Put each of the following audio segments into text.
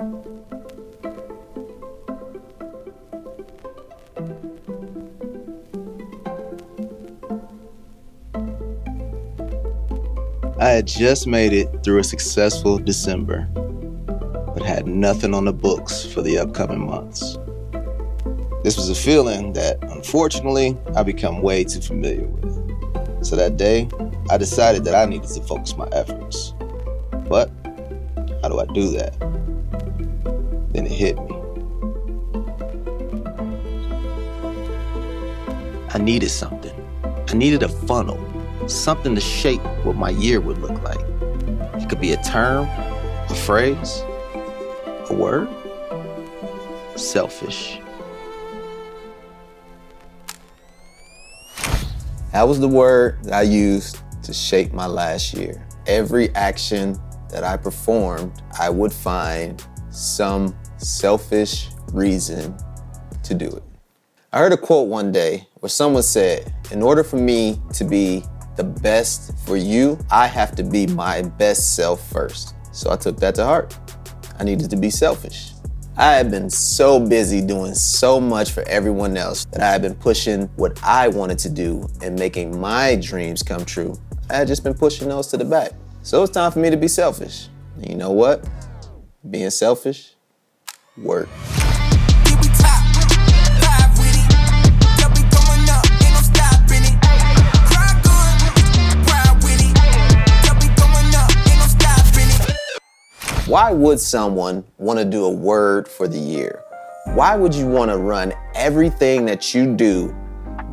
I had just made it through a successful December, but had nothing on the books for the upcoming months. This was a feeling that, unfortunately, I become way too familiar with. So that day, I decided that I needed to focus my efforts. But how do I do that? Then it hit me. I needed something. I needed a funnel, something to shape what my year would look like. It could be a term, a phrase, a word. Selfish. That was the word that I used to shape my last year. Every action that I performed, I would find some selfish reason to do it. I heard a quote one day where someone said, in order for me to be the best for you, I have to be my best self first. So I took that to heart. I needed to be selfish. I had been so busy doing so much for everyone else that I had been pushing what I wanted to do and making my dreams come true. I had just been pushing those to the back. So it's time for me to be selfish. And you know what? Being selfish, work. Why would someone want to do a word for the year? Why would you want to run everything that you do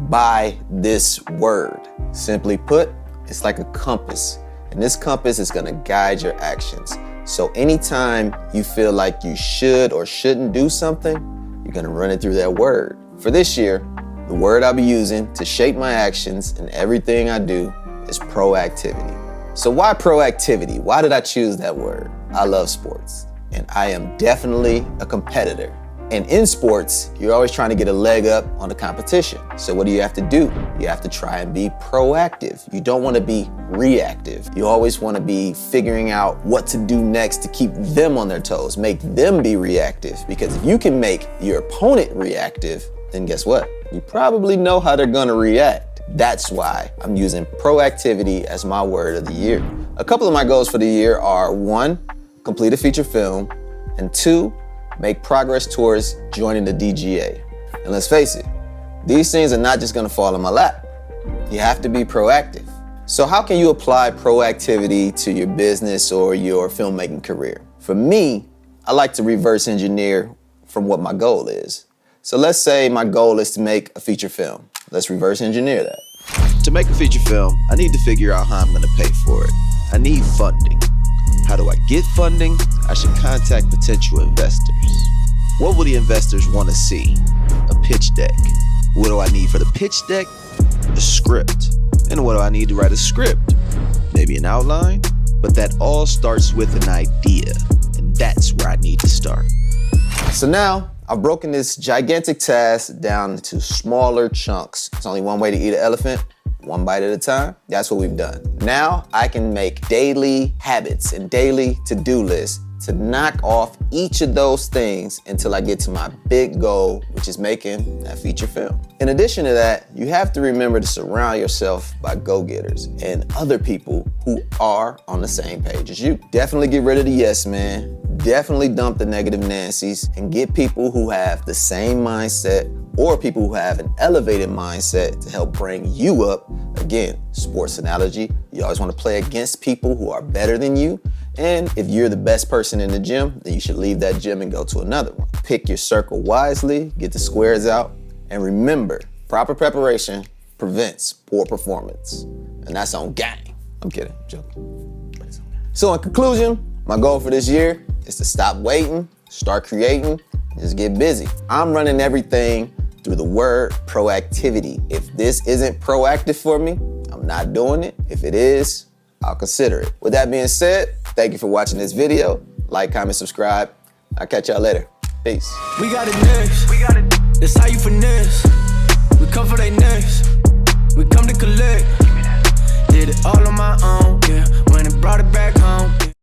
by this word? Simply put, it's like a compass, and this compass is going to guide your actions. So anytime you feel like you should or shouldn't do something, you're going to run it through that word. For this year, the word I'll be using to shape my actions and everything I do is proactivity. So why proactivity? Why did I choose that word? I love sports, and I am definitely a competitor. And in sports, you're always trying to get a leg up on the competition. So what do you have to do? You have to try and be proactive. You don't want to be reactive. You always want to be figuring out what to do next to keep them on their toes, make them be reactive. Because if you can make your opponent reactive, then guess what? You probably know how they're going to react. That's why I'm using proactivity as my word of the year. A couple of my goals for the year are 1, complete a feature film, and 2, make progress towards joining the DGA. And let's face it, these things are not just gonna fall in my lap. You have to be proactive. So how can you apply proactivity to your business or your filmmaking career? For me, I like to reverse engineer from what my goal is. So let's say my goal is to make a feature film. Let's reverse engineer that. To make a feature film, I need to figure out how I'm gonna pay for it. I need funding. How do I get funding? I should contact potential investors. What will the investors want to see? A pitch deck. What do I need for the pitch deck? A script. And what do I need to write a script? Maybe an outline? But that all starts with an idea, and that's where I need to start. So now, I've broken this gigantic task down into smaller chunks. There's only one way to eat an elephant, one bite at a time. That's what we've done. Now I can make daily habits and daily to-do lists to knock off each of those things until I get to my big goal, which is making that feature film. In addition to that, you have to remember to surround yourself by go-getters and other people who are on the same page as you. Definitely get rid of the yes man. Definitely dump the negative Nancys and get people who have the same mindset or people who have an elevated mindset to help bring you up. Again, sports analogy, you always want to play against people who are better than you. And if you're the best person in the gym, then you should leave that gym and go to another one. Pick your circle wisely, get the squares out, and remember, proper preparation prevents poor performance. And that's on gang. I'm kidding, I'm joking. But it's on gang. So in conclusion, my goal for this year is to stop waiting, start creating, and just get busy. I'm running everything through the word proactivity. If this isn't proactive for me, I'm not doing it. If it is, I'll consider it. With that being said, thank you for watching this video. Like, comment, subscribe. I'll catch y'all later. Peace. We got it next. That's how you finesse. We come for they next. We come to collect. Did it all on my own, yeah. When it brought it back